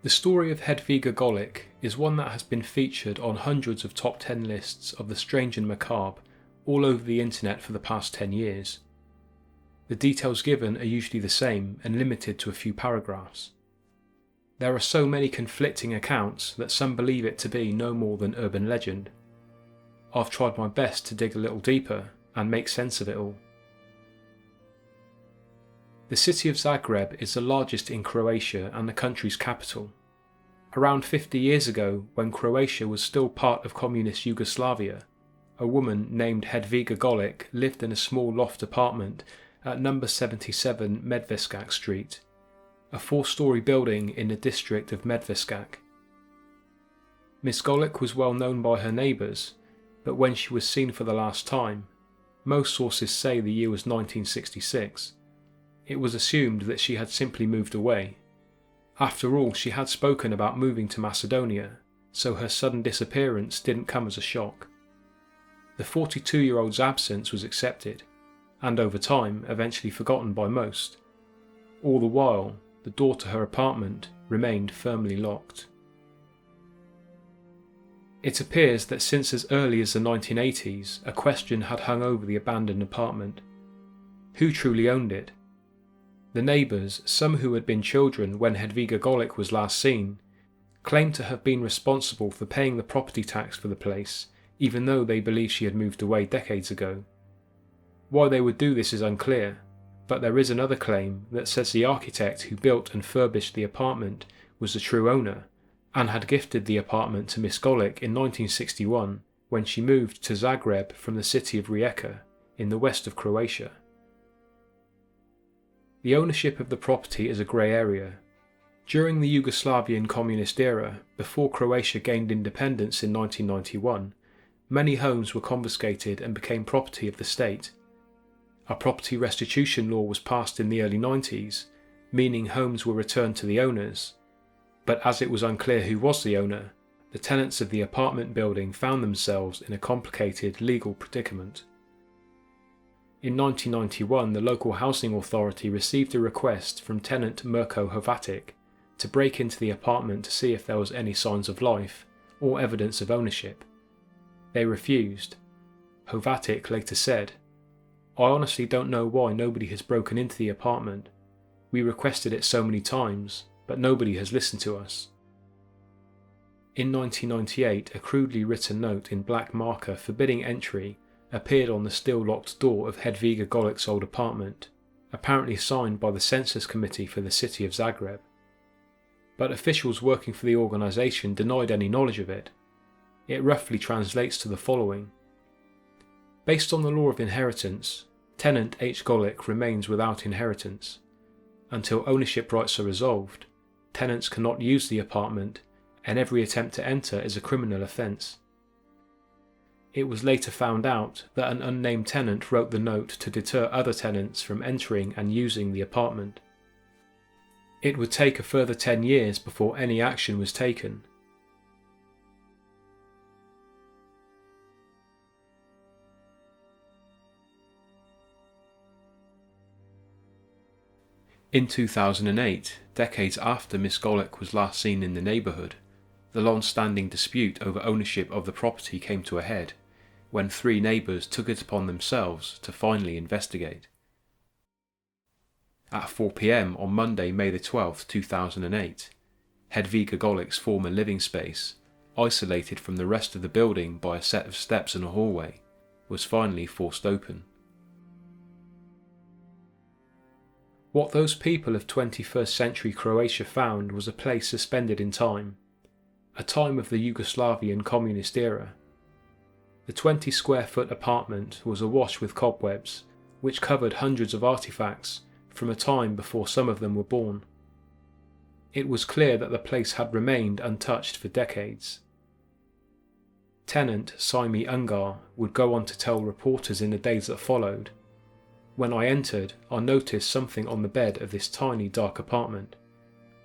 The story of Hedviga Golik is one that has been featured on hundreds of top 10 lists of the strange and macabre all over the internet for the past 10 years. The details given are usually the same and limited to a few paragraphs. There are so many conflicting accounts that some believe it to be no more than urban legend. I've tried my best to dig a little deeper and make sense of it all. The city of Zagreb is the largest in Croatia and the country's capital. Around 50 years ago, when Croatia was still part of communist Yugoslavia, a woman named Hedviga Golik lived in a small loft apartment at number 77 Medveščak Street, a 4-storey building in the district of Medveščak. Miss Golik was well known by her neighbours, but when she was seen for the last time, most sources say the year was 1966, it was assumed that she had simply moved away. After all, she had spoken about moving to Macedonia, so her sudden disappearance didn't come as a shock. The 42-year-old's absence was accepted, and over time eventually forgotten by most. All the while, the door to her apartment remained firmly locked. It appears that since as early as the 1980s, a question had hung over the abandoned apartment. Who truly owned it? The neighbours, some who had been children when Hedviga Golik was last seen, claimed to have been responsible for paying the property tax for the place, even though they believe she had moved away decades ago. Why they would do this is unclear, but there is another claim that says the architect who built and furbished the apartment was the true owner, and had gifted the apartment to Miss Golik in 1961 when she moved to Zagreb from the city of Rijeka in the west of Croatia. The ownership of the property is a grey area. During the Yugoslavian communist era, before Croatia gained independence in 1991, many homes were confiscated and became property of the state. A property restitution law was passed in the early 90s, meaning homes were returned to the owners. But as it was unclear who was the owner, the tenants of the apartment building found themselves in a complicated legal predicament. In 1991, the local housing authority received a request from tenant Mirko Hovatic to break into the apartment to see if there was any signs of life or evidence of ownership. They refused. Hovatic later said, "I honestly don't know why nobody has broken into the apartment. We requested it so many times, but nobody has listened to us." In 1998, a crudely written note in black marker forbidding entry appeared on the still-locked door of Hedviga Golik's old apartment, apparently signed by the census committee for the city of Zagreb. But officials working for the organisation denied any knowledge of it. It roughly translates to the following. Based on the law of inheritance, tenant H. Golik remains without inheritance. Until ownership rights are resolved, tenants cannot use the apartment, and every attempt to enter is a criminal offence. It was later found out that an unnamed tenant wrote the note to deter other tenants from entering and using the apartment. It would take a further 10 years before any action was taken. In 2008, decades after Miss Golik was last seen in the neighbourhood, the long-standing dispute over ownership of the property came to a head, when 3 neighbours took it upon themselves to finally investigate. At 4 p.m. on Monday, May the 12th, 2008, Hedviga Golik's former living space, isolated from the rest of the building by a set of steps and a hallway, was finally forced open. What those people of 21st century Croatia found was a place suspended in time, a time of the Yugoslavian communist era. The 20-square-foot apartment was awash with cobwebs, which covered hundreds of artifacts from a time before some of them were born. It was clear that the place had remained untouched for decades. Tenant Saimi Ungar would go on to tell reporters in the days that followed, "When I entered, I noticed something on the bed of this tiny dark apartment.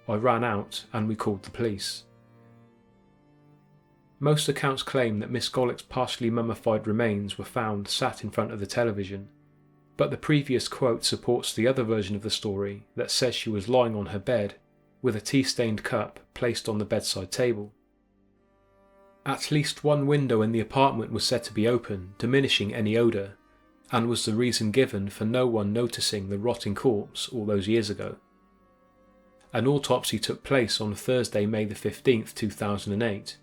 I ran out and we called the police." Most accounts claim that Miss Golik's partially mummified remains were found sat in front of the television, but the previous quote supports the other version of the story that says she was lying on her bed with a tea-stained cup placed on the bedside table. At least one window in the apartment was said to be open, diminishing any odour, and was the reason given for no one noticing the rotting corpse all those years ago. An autopsy took place on Thursday, May 15, 2008.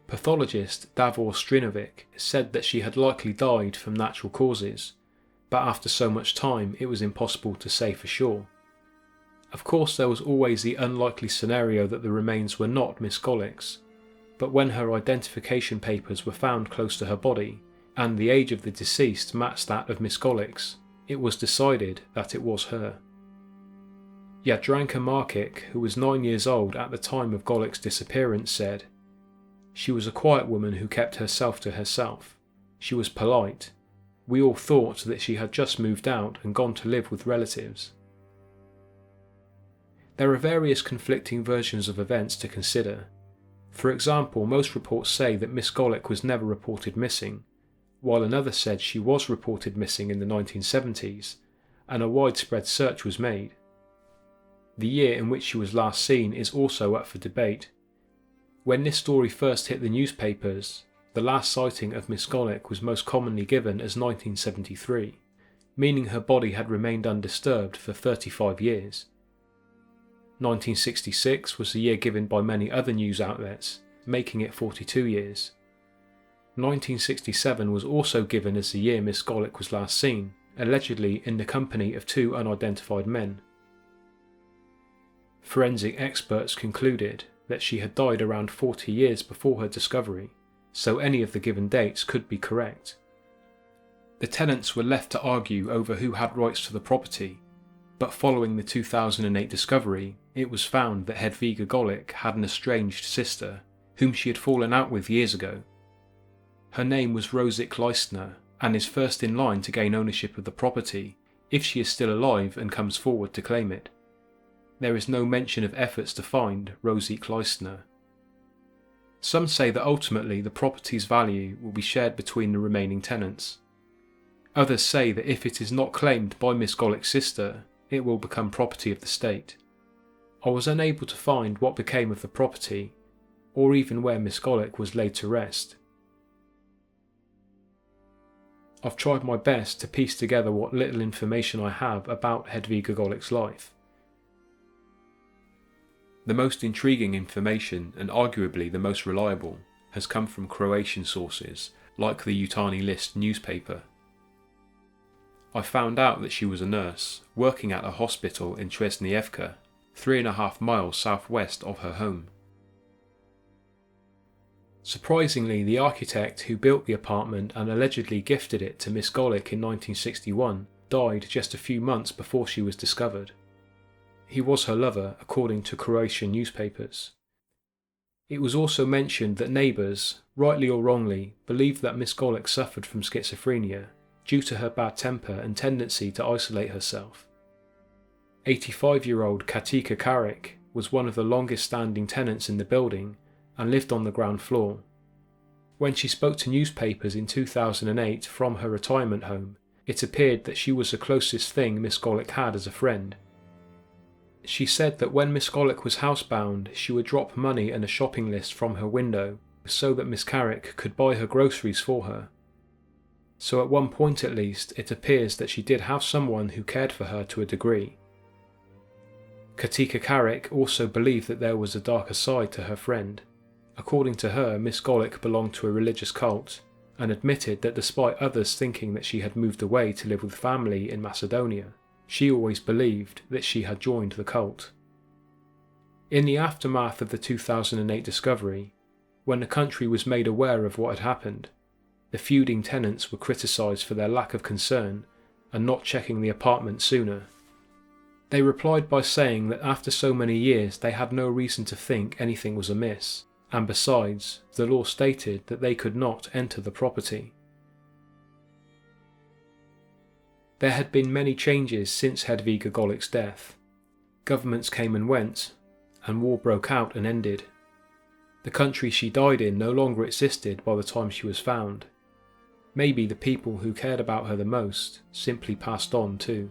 Pathologist Davor Strinovic said that she had likely died from natural causes, but after so much time it was impossible to say for sure. Of course, there was always the unlikely scenario that the remains were not Miss Golik's, but when her identification papers were found close to her body, and the age of the deceased matched that of Miss Golik's, it was decided that it was her. Jadranka Markic, who was 9 years old at the time of Golik's disappearance, said, "She was a quiet woman who kept herself to herself. She was polite. We all thought that she had just moved out and gone to live with relatives." There are various conflicting versions of events to consider. For example, most reports say that Miss Golik was never reported missing, while another said she was reported missing in the 1970s, and a widespread search was made. The year in which she was last seen is also up for debate. When this story first hit the newspapers, the last sighting of Miss Golik was most commonly given as 1973, meaning her body had remained undisturbed for 35 years. 1966 was the year given by many other news outlets, making it 42 years. 1967 was also given as the year Miss Golik was last seen, allegedly in the company of 2 unidentified men. Forensic experts concluded that she had died around 40 years before her discovery, so any of the given dates could be correct. The tenants were left to argue over who had rights to the property, but following the 2008 discovery, it was found that Hedviga Golik had an estranged sister, whom she had fallen out with years ago. Her name was Rosik Leistner, and is first in line to gain ownership of the property if she is still alive and comes forward to claim it. There is no mention of efforts to find Rosik Leistner. Some say that ultimately the property's value will be shared between the remaining tenants. Others say that if it is not claimed by Miss Golik's sister, it will become property of the state. I was unable to find what became of the property, or even where Miss Golik was laid to rest. I've tried my best to piece together what little information I have about Hedviga Golik's life. The most intriguing information, and arguably the most reliable, has come from Croatian sources, like the Jutarnji List newspaper. I found out that she was a nurse, working at a hospital in Tresnievka, 3.5 miles southwest of her home. Surprisingly, the architect who built the apartment and allegedly gifted it to Miss Golik in 1961 died just a few months before she was discovered. He was her lover, according to Croatian newspapers. It was also mentioned that neighbours, rightly or wrongly, believed that Miss Golik suffered from schizophrenia due to her bad temper and tendency to isolate herself. 85-year-old Katika Karik was one of the longest-standing tenants in the building and lived on the ground floor. When she spoke to newspapers in 2008 from her retirement home, it appeared that she was the closest thing Miss Golik had as a friend. She said that when Miss Golik was housebound, she would drop money and a shopping list from her window so that Miss Karik could buy her groceries for her. So at one point at least, it appears that she did have someone who cared for her to a degree. Katika Karik also believed that there was a darker side to her friend. According to her, Miss Golik belonged to a religious cult, and admitted that despite others thinking that she had moved away to live with family in Macedonia, she always believed that she had joined the cult. In the aftermath of the 2008 discovery, when the country was made aware of what had happened, the feuding tenants were criticised for their lack of concern and not checking the apartment sooner. They replied by saying that after so many years they had no reason to think anything was amiss, and besides, the law stated that they could not enter the property. There had been many changes since Hedviga Golik's death. Governments came and went, and war broke out and ended. The country she died in no longer existed by the time she was found. Maybe the people who cared about her the most simply passed on too.